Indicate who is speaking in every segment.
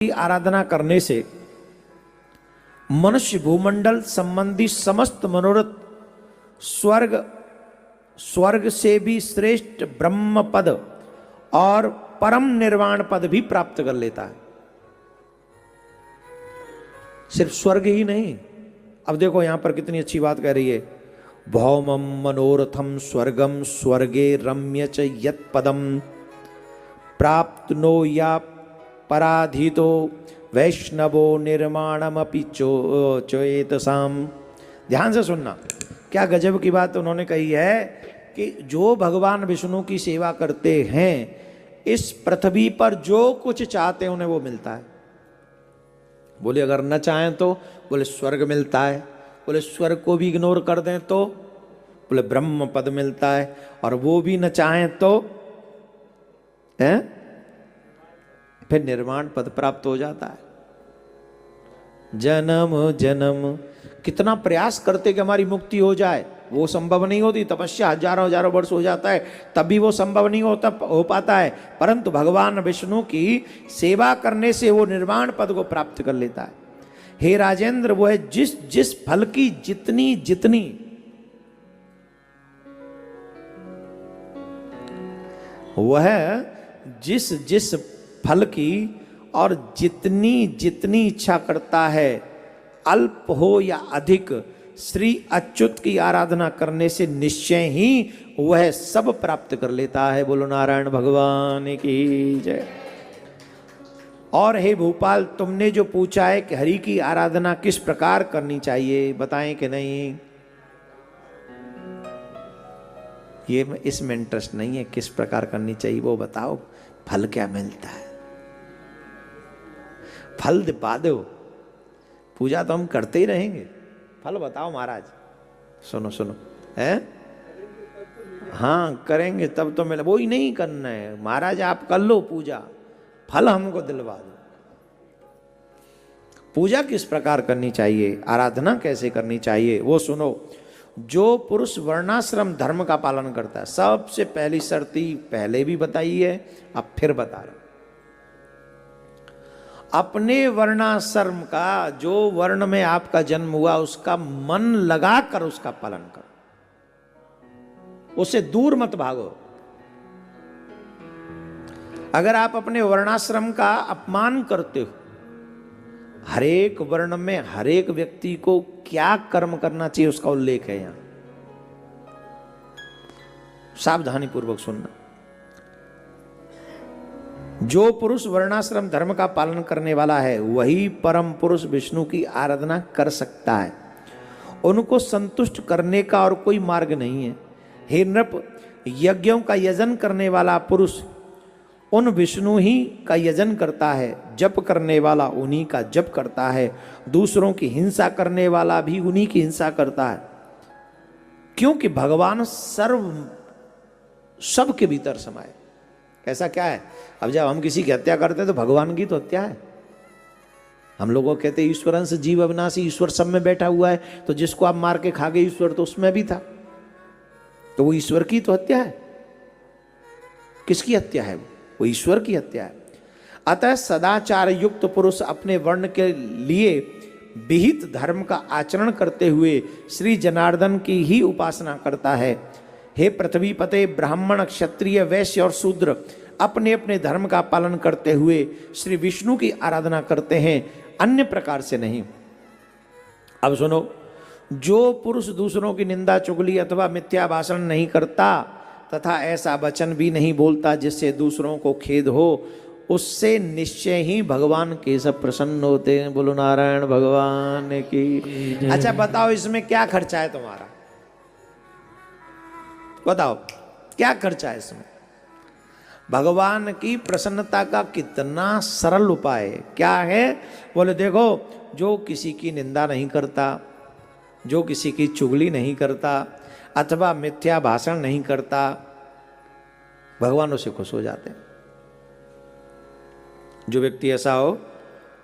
Speaker 1: की आराधना करने से मनुष्य भूमंडल संबंधी समस्त मनोरथ स्वर्ग से भी श्रेष्ठ ब्रह्म पद और परम निर्वाण पद भी प्राप्त कर लेता है। सिर्फ स्वर्ग ही नहीं, अब देखो यहां पर कितनी अच्छी बात कह रही है। भौमम मनोरथम स्वर्गम स्वर्गे रम्य च यत् पदम प्राप्त नो या पराधीतो वैष्णवो निर्माणमपि चेतसाम। ध्यान से सुनना, क्या गजब की बात उन्होंने कही है कि जो भगवान विष्णु की सेवा करते हैं इस पृथ्वी पर जो कुछ चाहते हैं उन्हें वो मिलता है। बोले अगर न चाहें तो, बोले स्वर्ग मिलता है। बोले स्वर्ग को भी इग्नोर कर दें तो, बोले ब्रह्म पद मिलता है। और वो भी न चाहें तो है फिर निर्वाण पद प्राप्त हो जाता है। जन्म जन्म कितना प्रयास करते कि हमारी मुक्ति हो जाए, वो संभव नहीं होती। तपस्या हजारों हजारों वर्ष हो जाता है तब भी वो संभव नहीं हो पाता है। परंतु भगवान विष्णु की सेवा करने से वो निर्वाण पद को प्राप्त कर लेता है। हे राजेंद्र, वो है जिस जिस फल की जितनी जितनी वह जिस जिस फल की और जितनी जितनी इच्छा करता है, अल्प हो या अधिक, श्री अच्युत की आराधना करने से निश्चय ही वह सब प्राप्त कर लेता है। बोलो नारायण भगवान की जय। और हे भोपाल, तुमने जो पूछा है कि हरि की आराधना किस प्रकार करनी चाहिए, बताएं कि नहीं। ये इसमें इंटरेस्ट नहीं है किस प्रकार करनी चाहिए, वो बताओ फल क्या मिलता है। फल दिपा दो, पूजा तो हम करते ही रहेंगे, फल बताओ महाराज। सुनो सुनो है, हाँ करेंगे तब तो मिले। वो ही नहीं करना है महाराज, आप कर लो पूजा, फल हमको दिलवा दो। पूजा किस प्रकार करनी चाहिए, आराधना कैसे करनी चाहिए वो सुनो। जो पुरुष वर्णाश्रम धर्म का पालन करता है, सबसे पहली शर्ती पहले भी बताई है, अब फिर बता रहा हूं। अपने वर्णाश्रम का, जो वर्ण में आपका जन्म हुआ उसका मन लगाकर उसका पालन करो, उससे दूर मत भागो। अगर आप अपने वर्णाश्रम का अपमान करते हो, हरेक वर्ण में हरेक व्यक्ति को क्या कर्म करना चाहिए उसका उल्लेख है यहां, सावधानी पूर्वक सुनना। जो पुरुष वर्णाश्रम धर्म का पालन करने वाला है वही परम पुरुष विष्णु की आराधना कर सकता है। उनको संतुष्ट करने का और कोई मार्ग नहीं है। हे नृप, यज्ञों का यजन करने वाला पुरुष उन विष्णु ही का यजन करता है, जप करने वाला उन्हीं का जप करता है, दूसरों की हिंसा करने वाला भी उन्हीं की हिंसा करता है, क्योंकि भगवान सब के भीतर समाये। ऐसा क्या है, अब जब हम किसी की हत्या करते हैं तो भगवान की तो हत्या है। हम लोगों को कहते हैं ईश्वरंश जीव अविनाशी, ईश्वर सब में बैठा हुआ है, तो जिसको आप मार के खा गए ईश्वर तो उसमें भी था, तो वो ईश्वर की तो हत्या है। किसकी हत्या है वो ईश्वर की हत्या है। अतः सदाचार युक्त पुरुष अपने वर्ण के लिए विहित धर्म का आचरण करते हुए श्री जनार्दन की ही उपासना करता है। हे पृथ्वी पते, ब्राह्मण क्षत्रिय वैश्य और शूद्र अपने अपने धर्म का पालन करते हुए श्री विष्णु की आराधना करते हैं, अन्य प्रकार से नहीं। अब सुनो, जो पुरुष दूसरों की निंदा चुगली अथवा मिथ्या भाषण नहीं करता तथा ऐसा वचन भी नहीं बोलता जिससे दूसरों को खेद हो, उससे निश्चय ही भगवान केशव प्रसन्न होते हैं। बोलो नारायण भगवान की। अच्छा बताओ, इसमें क्या खर्चा है तुम्हारा, बताओ क्या खर्चा है इसमें। भगवान की प्रसन्नता का कितना सरल उपाय है। क्या है, बोले देखो, जो किसी की निंदा नहीं करता, जो किसी की चुगली नहीं करता अथवा मिथ्या भाषण नहीं करता, भगवान उससे खुश हो जाते हैं। जो व्यक्ति ऐसा हो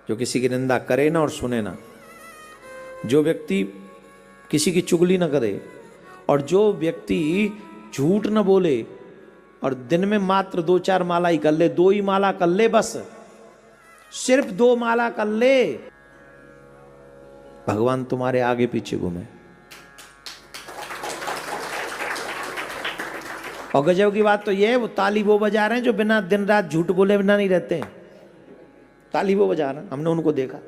Speaker 1: जो किसी की निंदा करे ना और सुने ना, जो व्यक्ति किसी की चुगली ना करे, और जो व्यक्ति झूठ न बोले और दिन में मात्र 2-4 माला ही कर ले, 2 ही माला कर ले बस, सिर्फ 2 माला कर ले, भगवान तुम्हारे आगे पीछे घूमे। और गजब की बात तो यह है, वो ताली वो बजा रहे हैं जो बिना दिन रात झूठ बोले बिना नहीं रहते हैं। ताली वो बजा रहे हैं, हमने उनको देखा।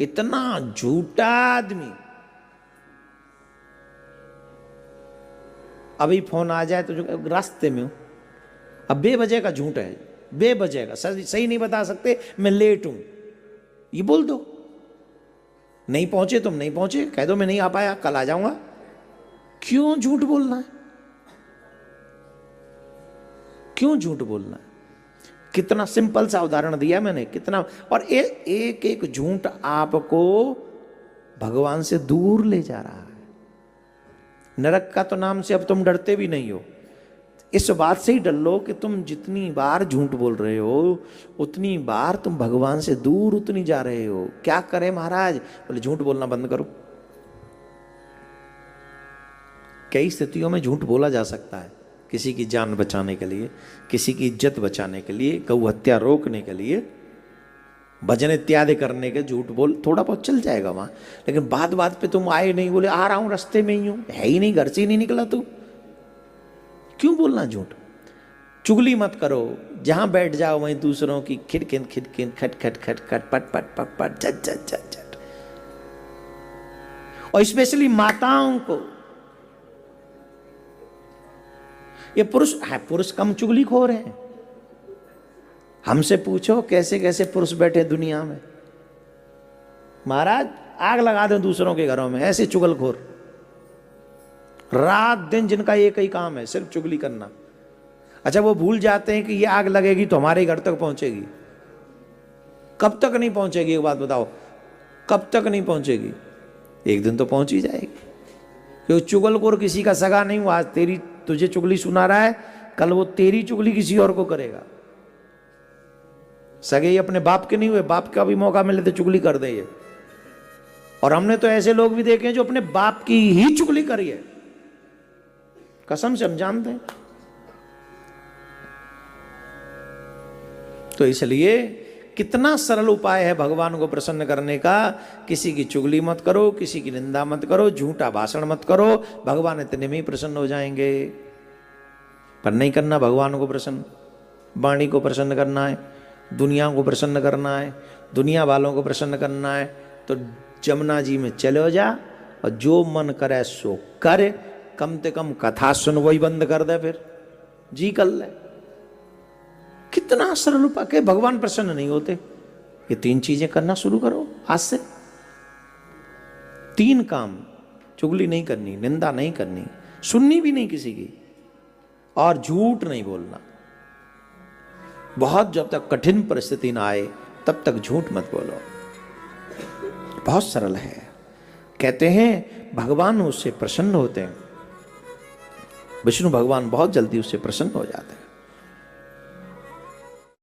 Speaker 1: इतना झूठा आदमी, अभी फोन आ जाए तो जो रास्ते में हूं, अब बेवजह का झूठ है, बेवजह का, सही नहीं बता सकते मैं लेट हूं, ये बोल दो। नहीं पहुंचे, तुम नहीं पहुंचे, कह दो मैं नहीं आ पाया, कल आ जाऊंगा। क्यों झूठ बोलना है? क्यों झूठ बोलना है? कितना सिंपल सा उदाहरण दिया मैंने, कितना। और एक एक झूठ आपको भगवान से दूर ले जा रहा है। नरक का तो नाम से अब तुम डरते भी नहीं हो। इस बात से ही डर लो कि तुम जितनी बार झूठ बोल रहे हो उतनी बार तुम भगवान से दूर उतनी जा रहे हो। क्या करें महाराज? बोले झूठ बोलना बंद करो। कई स्थितियों में झूठ बोला जा सकता है, किसी की जान बचाने के लिए, किसी की इज्जत बचाने के लिए, गौ हत्या रोकने के लिए, भजन इत्यादि करने के झूठ बोल थोड़ा बहुत चल जाएगा वहां। लेकिन बात बात पे तुम आए नहीं, बोले आ रहा हूं रास्ते में ही हूं, है ही नहीं, घर से ही नहीं निकला तू, क्यों बोलना झूठ? चुगली मत करो, जहां बैठ जाओ वहीं दूसरों की खिड़किन खिड़किन खट खट खट खट पट पट पट पट झट झट झट झट। और स्पेशली माताओं को, ये पुरुष है, पुरुष कम चुगलीखोर हैं। हमसे पूछो कैसे कैसे पुरुष बैठे दुनिया में, महाराज आग लगा दो दूसरों के घरों में, ऐसे चुगलखोर, रात दिन जिनका एक ही काम है सिर्फ चुगली करना। अच्छा, वो भूल जाते हैं कि ये आग लगेगी तो हमारे घर तक पहुंचेगी। कब तक नहीं पहुंचेगी? एक बात बताओ, कब तक नहीं पहुंचेगी? एक दिन तो पहुंच ही जाएगी। क्योंकि चुगलखोर किसी का सगा नहीं हुआ। आज तेरी तुझे चुगली सुना रहा है, कल वो तेरी चुगली किसी और को करेगा। सगे ही अपने बाप के नहीं हुए, बाप का भी मौका मिले तो चुगली कर दे ये। और हमने तो ऐसे लोग भी देखे हैं जो अपने बाप की ही चुगली करी है, कसम से हम जानते हैं। तो इसलिए कितना सरल उपाय है भगवान को प्रसन्न करने का। किसी की चुगली मत करो, किसी की निंदा मत करो, झूठा भाषण मत करो, भगवान इतने में ही प्रसन्न हो जाएंगे। पर नहीं करना भगवान को प्रसन्न, वाणी को प्रसन्न करना है, दुनिया को प्रसन्न करना है, दुनिया वालों को प्रसन्न करना है, तो जमुना जी में चले जा और जो मन करे सो करे। कम से कम कथा सुन, वही बंद कर दे, फिर जी कर ले। कितना सरल उपाय के भगवान प्रसन्न नहीं होते। ये 3 चीजें करना शुरू करो आज से। 3 काम, चुगली नहीं करनी, निंदा नहीं करनी, सुननी भी नहीं किसी की, और झूठ नहीं बोलना। बहुत जब तक कठिन परिस्थिति ना आए तब तक झूठ मत बोलो। बहुत सरल है। कहते हैं भगवान उससे प्रसन्न होते हैं, विष्णु भगवान बहुत जल्दी उससे प्रसन्न हो जाते हैं।